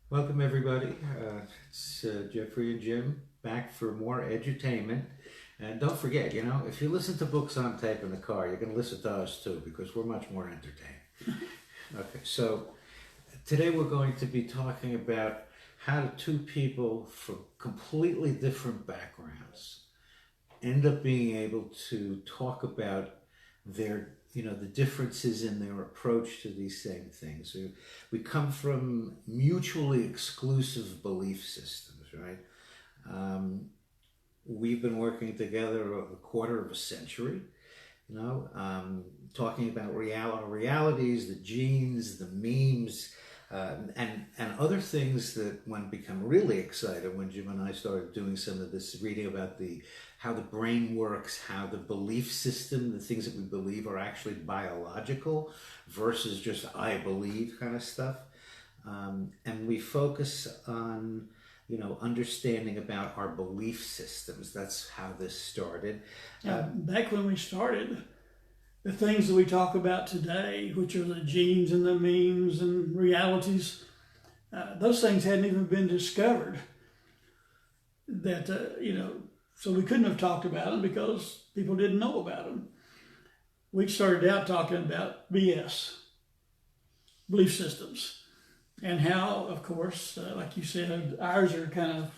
Welcome everybody. It's Jeffrey and Jim back for more edutainment. And don't forget, if you listen to books on tape in the car, you can listen to us too because we're much more entertaining. Okay, so today we're going to be talking about how do two people from completely different backgrounds end up being able to talk about their the differences in their approach to these same things. We come from mutually exclusive belief systems, right? We've been working together a quarter of a century, talking about realities, the genes, the memes, and other things that when become really excited when Jim and I started doing some of this reading about how the brain works, how the belief system, the things that we believe are actually biological versus just I believe kind of stuff. And we focus on understanding about our belief systems. That's how this started. Back when we started, the things that we talk about today, which are the genes and the memes and realities, those things hadn't even been discovered. So we couldn't have talked about them because people didn't know about them. We started out talking about BS, belief systems, and how, of course, like you said, ours are kind of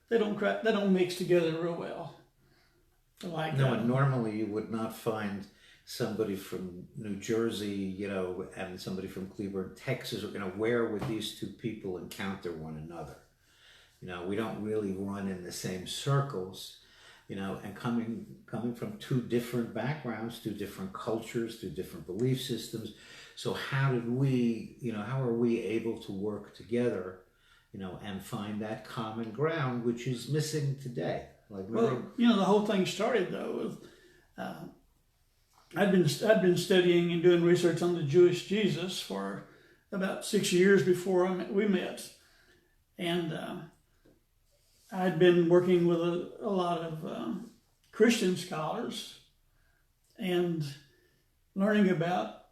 they don't mix together real well. And normally you would not find somebody from New Jersey, and somebody from Cleveland, Texas, where would these two people encounter one another? We don't really run in the same circles, and coming from two different backgrounds, two different cultures, two different belief systems. So how are we able to work together, and find that common ground, which is missing today? The whole thing started though with I'd been studying and doing research on the Jewish Jesus for about 6 years before we met, and I'd been working with a lot of Christian scholars and learning about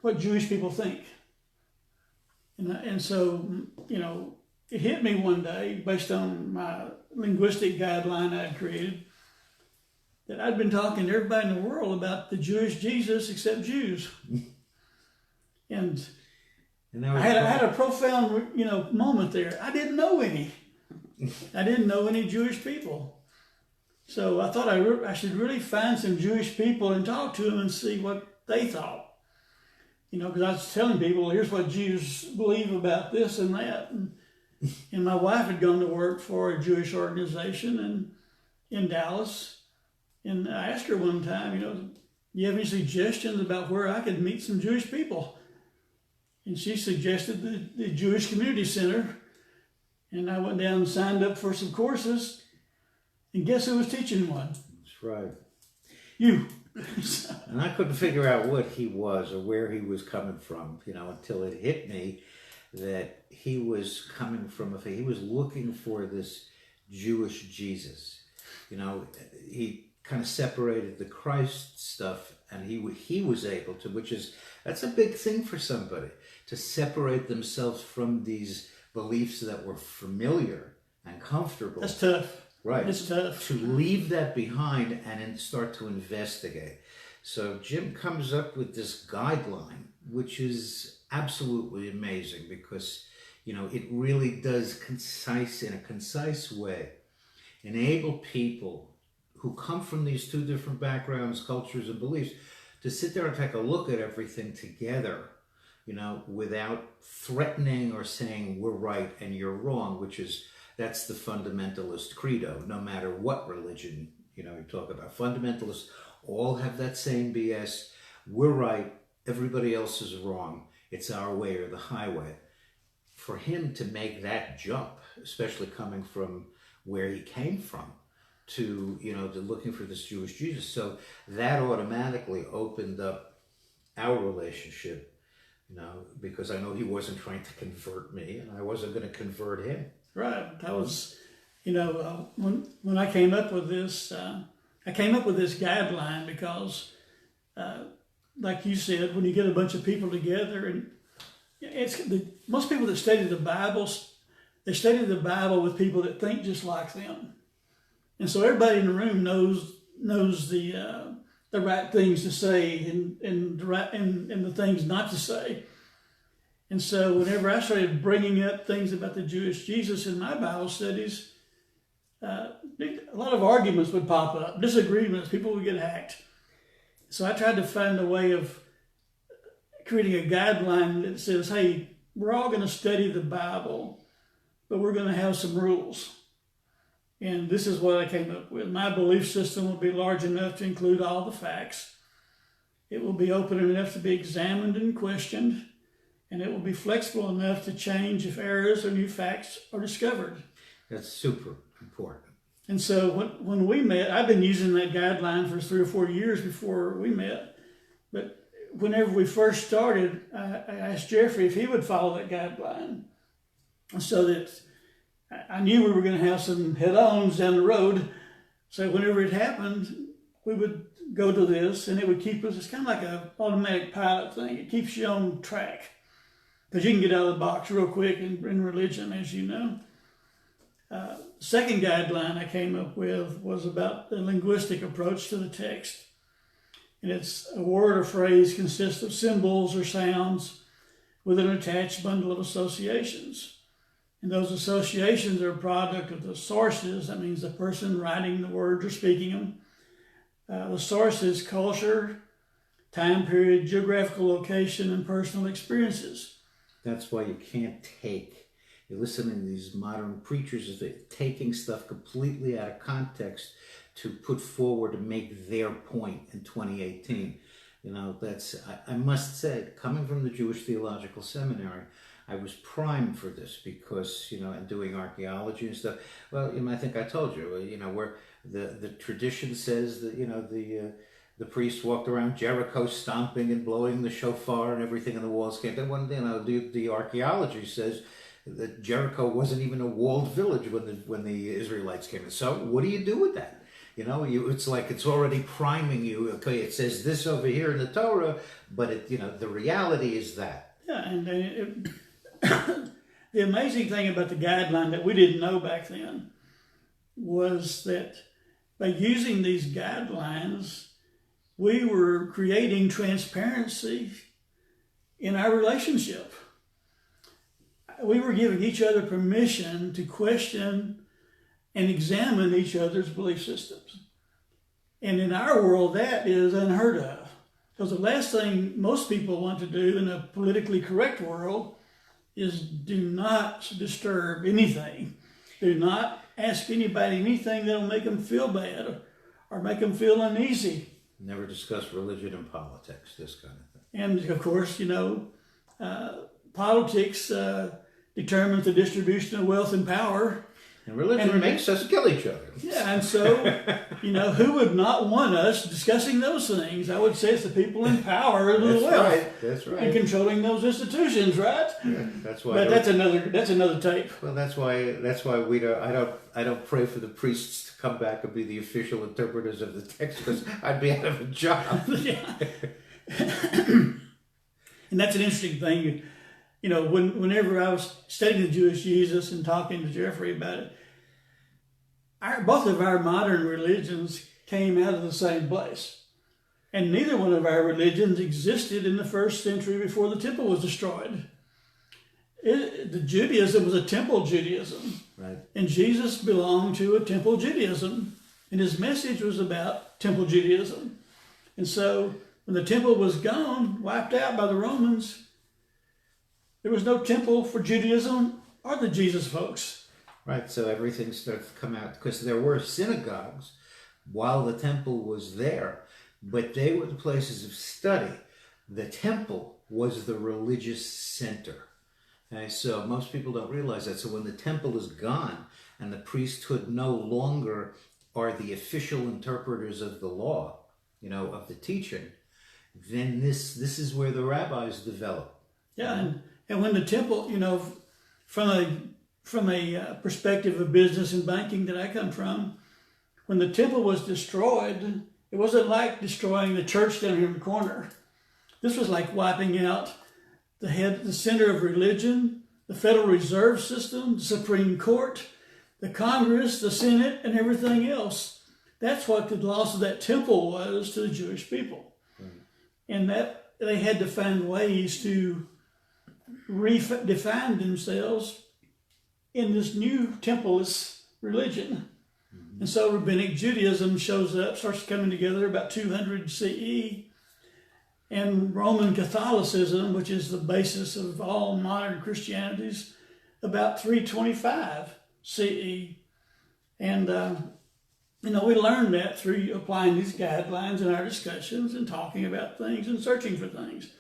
what Jewish people think, and so it hit me one day based on my linguistic guideline I'd created that I'd been talking to everybody in the world about the Jewish Jesus except Jews. And I had a profound, moment there. I didn't know any. I didn't know any Jewish people. So I thought I should really find some Jewish people and talk to them and see what they thought. Because I was telling people, here's what Jews believe about this and that. And my wife had gone to work for a Jewish organization in Dallas. And I asked her one time, do you have any suggestions about where I could meet some Jewish people? And she suggested the Jewish Community Center. And I went down and signed up for some courses. And guess who was teaching one? That's right. You. And I couldn't figure out what he was or where he was coming from, until it hit me that he was coming from he was looking for this Jewish Jesus. He kind of separated the Christ stuff, and he was able to, that's a big thing for somebody, to separate themselves from these beliefs that were familiar and comfortable. That's tough. Right. It's tough. To leave that behind and then start to investigate. So Jim comes up with this guideline, which is absolutely amazing because, it really does in a concise way, enable people who come from these two different backgrounds, cultures, and beliefs to sit there and take a look at everything together, without threatening or saying we're right and you're wrong, that's the fundamentalist credo, no matter what religion, you talk about. Fundamentalists all have that same BS. We're right, everybody else is wrong. It's our way or the highway. For him to make that jump, especially coming from where he came from, to looking for this Jewish Jesus. So that automatically opened up our relationship, because I know he wasn't trying to convert me and I wasn't going to convert him. Right. That was, when I came up with this, guideline because, like you said, when you get a bunch of people together and Most people that study the Bible, they study the Bible with people that think just like them, and so everybody in the room knows the right things to say and the things not to say. And so whenever I started bringing up things about the Jewish Jesus in my Bible studies, a lot of arguments would pop up, disagreements, people would get hacked. So I tried to find a way of creating a guideline that says, hey, we're all going to study the Bible, but we're going to have some rules. And this is what I came up with. My belief system will be large enough to include all the facts. It will be open enough to be examined and questioned. And it will be flexible enough to change if errors or new facts are discovered. That's super important. And so when we met, I've been using that guideline for 3 or 4 years before we met. But whenever we first started, I asked Jeffrey if he would follow that guideline so that I knew we were going to have some head-ons down the road. So whenever it happened, we would go to this and it would keep us, it's kind of like an automatic pilot thing. It keeps you on track. Because you can get out of the box real quick in religion, as you know. Second guideline I came up with was about the linguistic approach to the text. And it's a word or phrase consists of symbols or sounds with an attached bundle of associations. And those associations are a product of the sources. That means the person writing the words or speaking them. The source is culture, time period, geographical location, and personal experiences. That's why you can't you're listening to these modern preachers, they're taking stuff completely out of context to put forward to make their point in 2018. You know, I must say, coming from the Jewish Theological Seminary, I was primed for this because, and doing archaeology and stuff. Well, I think I told you, where the tradition says that, the priest walked around Jericho stomping and blowing the shofar and everything, and the walls came down. The archaeology says that Jericho wasn't even a walled village when the Israelites came in. So what do you do with that? It's like it's already priming you. Okay, it says this over here in the Torah, but the reality is that. Yeah, and the amazing thing about the guideline that we didn't know back then was that by using these guidelines, we were creating transparency in our relationship. We were giving each other permission to question and examine each other's belief systems. And in our world, that is unheard of. Because the last thing most people want to do in a politically correct world is do not disturb anything. Do not ask anybody anything that'll make them feel bad or make them feel uneasy. Never discuss religion and politics, this kind of thing. And of course, politics determines the distribution of wealth and power. And religion makes us kill each other. Yeah, and so, who would not want us discussing those things? I would say it's the people in power of the wealth. That's right. And controlling those institutions, right? Yeah, that's why. But that's another tape. Well, that's why we don't. I don't pray for the priests to come back and be the official interpreters of the text, because I'd be out of a job. Yeah. And that's an interesting thing. Whenever I was studying the Jewish Jesus and talking to Jeffrey about it, both of our modern religions came out of the same place. And neither one of our religions existed in the first century before the temple was destroyed. The Judaism was a temple Judaism. Right. And Jesus belonged to a temple Judaism. And his message was about temple Judaism. And so when the temple was gone, wiped out by the Romans, there was no temple for Judaism or the Jesus folks. Right, so everything started to come out, because there were synagogues while the temple was there, but they were the places of study. The temple was the religious center. Okay, so most people don't realize that. So when the temple is gone and the priesthood no longer are the official interpreters of the law, of the teaching, then this is where the rabbis develop. Yeah, and when the temple, from a perspective of business and banking that I come from, when the temple was destroyed, it wasn't like destroying the church down here in the corner. This was like wiping out the center of religion, the Federal Reserve System, the Supreme Court, the Congress, the Senate, and everything else. That's what the loss of that temple was to the Jewish people. And that they had to find ways to redefine themselves in this new templeless religion. And so Rabbinic Judaism shows up, starts coming together about 200 CE. And Roman Catholicism, which is the basis of all modern Christianities, about 325 CE. And, we learned that through applying these guidelines in our discussions and talking about things and searching for things.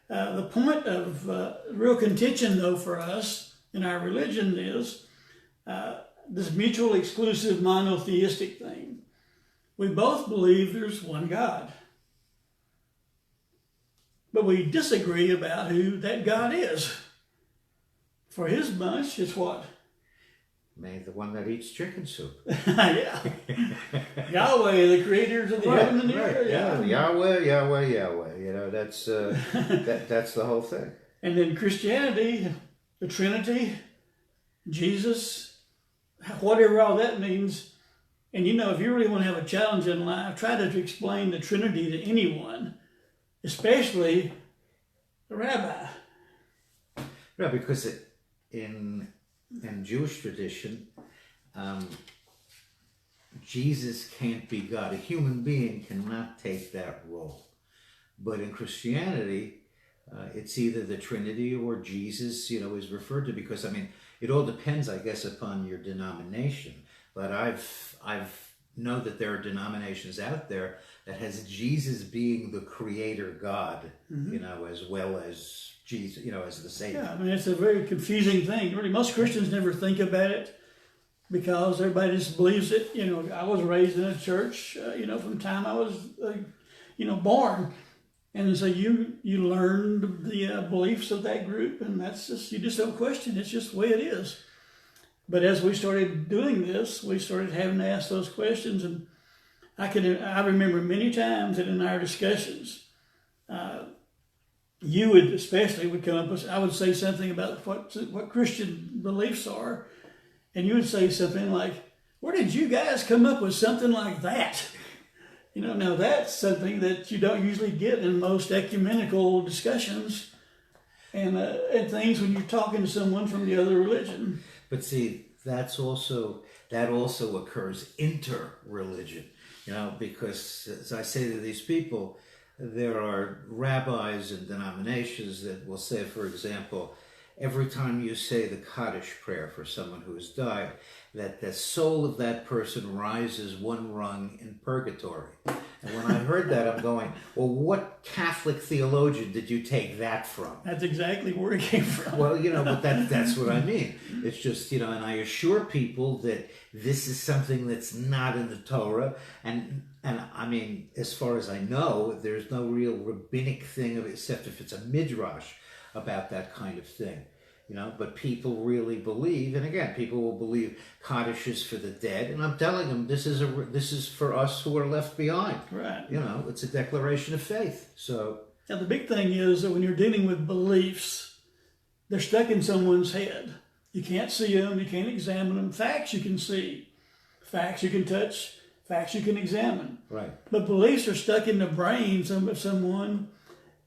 The point of real contention, though, for us in our religion is this mutually exclusive monotheistic thing. We both believe there's one God. But we disagree about who that God is. For his bunch, it's what? Maybe the one that eats chicken soup. Yeah. Yahweh, the creators of the heaven and the earth. Yeah. Yahweh. That's that's the whole thing. And then Christianity, the Trinity, Jesus, whatever all that means. And if you really want to have a challenge in life, try to explain the Trinity to anyone, especially the rabbi. No, because in Jewish tradition, Jesus can't be God. A human being cannot take that role. But in Christianity, it's either the Trinity or Jesus, is referred to, because, it all depends, I guess, upon your denomination. But I've know that there are denominations out there that has Jesus being the creator God, as well as Jesus, as the Savior. Yeah, it's a very confusing thing. Really, most Christians never think about it because everybody just believes it. I was raised in a church, from the time I was, born. And so you learned the beliefs of that group, and that's just, you just don't question. It's just the way it is. But as we started doing this, we started having to ask those questions. And I remember many times that in our discussions, you would come up with, I would say something about what Christian beliefs are. And you would say something like, where did you guys come up with something like that? Now that's something that you don't usually get in most ecumenical discussions and things when you're talking to someone from the other religion. But see, that also occurs inter-religion, because as I say to these people, there are rabbis and denominations that will say, for example, every time you say the Kaddish prayer for someone who has died, that the soul of that person rises one rung in purgatory. And when I heard that, I'm going, well, what Catholic theologian did you take that from? That's exactly where it came from. Well, but that's what I mean. It's just, and I assure people that this is something that's not in the Torah. And as far as I know, there's no real rabbinic thing except if it's a midrash about that kind of thing. But people really believe, and again, people will believe Kaddish is for the dead, and I'm telling them this is for us who are left behind. Right. It's a declaration of faith. So now the big thing is that when you're dealing with beliefs, they're stuck in someone's head. You can't see them, you can't examine them. Facts you can see, facts you can touch, facts you can examine. Right. But beliefs are stuck in the brain of someone,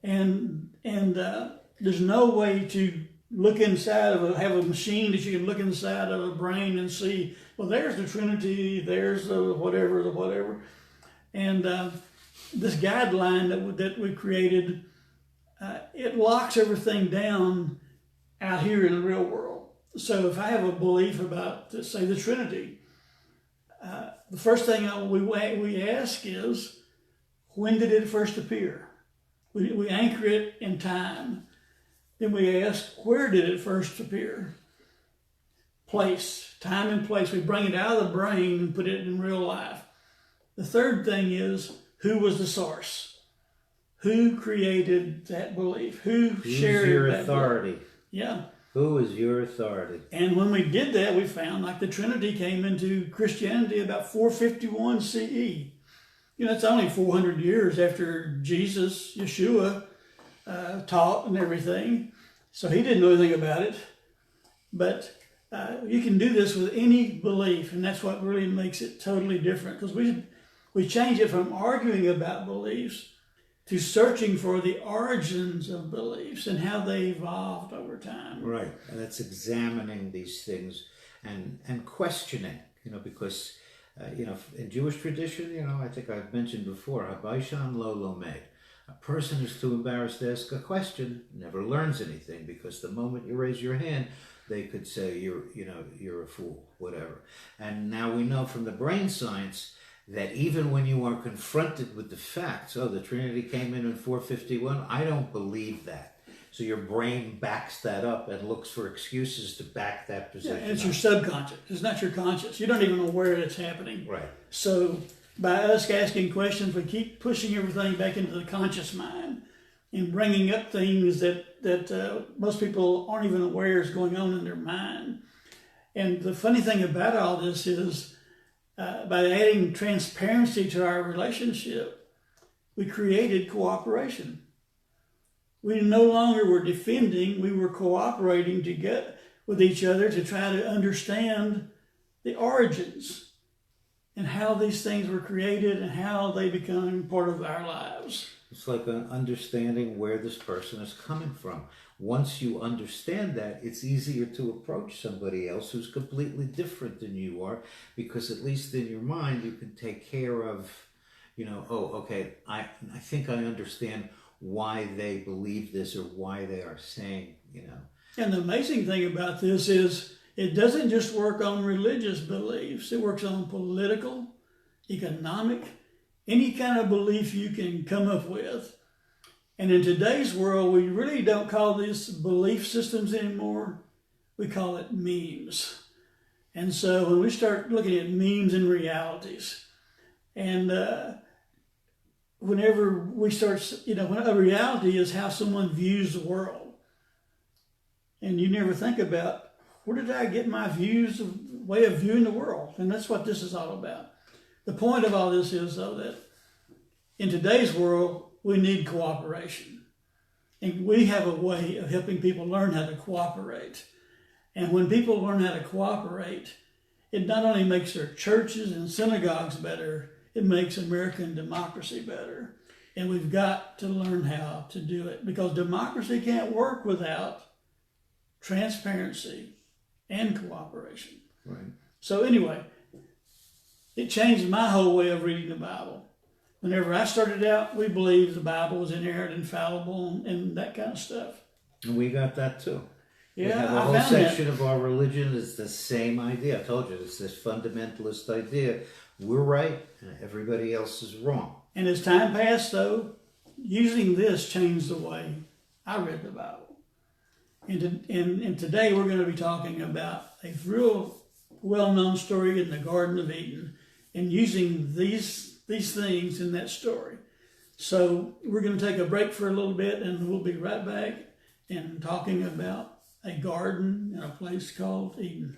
and there's no way to look inside have a machine that you can look inside of a brain and see, well, there's the Trinity, there's the whatever. And this guideline that we created, it locks everything down out here in the real world. So if I have a belief about, say, the Trinity, the first thing we ask is, when did it first appear? We anchor it in time. Then we ask, where did it first appear? Place, time and place. We bring it out of the brain and put it in real life. The third thing is, who was the source? Who created that belief? Who's shared your that authority? Belief? Yeah. Who is your authority? And when we did that, we found the Trinity came into Christianity about 451 CE. It's only 400 years after Jesus, Yeshua, taught and everything. So he didn't know anything about it. But you can do this with any belief, and that's what really makes it totally different, because we change it from arguing about beliefs to searching for the origins of beliefs and how they evolved over time. Right, and that's examining these things and questioning, because, in Jewish tradition, I think I've mentioned before, Habaishan lo lomed. A person who's too embarrassed to ask a question never learns anything, because the moment you raise your hand, they could say you're a fool, whatever. And now we know from the brain science that even when you are confronted with the facts, the Trinity came in 451, I don't believe that. So your brain backs that up and looks for excuses to back that position and it's up. your subconscious. It's not your conscious. You don't even know where it's happening. Right. So by us asking questions, we keep pushing everything back into the conscious mind and bringing up things that most people aren't even aware is going on in their mind. And the funny thing about all this is, by adding transparency to our relationship, we created cooperation. We no longer were defending, we were cooperating to get with each other to try to understand the origins and how these things were created and how they become part of our lives. It's like understanding where this person is coming from. Once you understand that, it's easier to approach somebody else who's completely different than you are, because at least in your mind you can take care of, I think I understand why they believe this or why they are saying, And the amazing thing about this is it doesn't just work on religious beliefs. It works on political, economic, any kind of belief you can come up with. And in today's world, we really don't call these belief systems anymore. We call it memes. And so when we start looking at memes and realities, and whenever we start, when a reality is how someone views the world. And you never think about, where did I get my way of viewing the world? And that's what this is all about. The point of all this is, though, that in today's world, we need cooperation. And we have a way of helping people learn how to cooperate. And when people learn how to cooperate, it not only makes their churches and synagogues better, it makes American democracy better. And we've got to learn how to do it, because democracy can't work without transparency and cooperation. Right. So anyway, it changed my whole way of reading the Bible. Whenever I started out, we believed the Bible was inerrant, infallible, and that kind of stuff. And we got that too. Yeah, we have a whole section of our religion is the same idea. I told you, it's this fundamentalist idea. We're right and everybody else is wrong. And as time passed, though, using this changed the way I read the Bible. And today we're going to be talking about a real well-known story in the Garden of Eden and using these things in that story. So we're going to take a break for a little bit, and we'll be right back and talking about a garden in a place called Eden.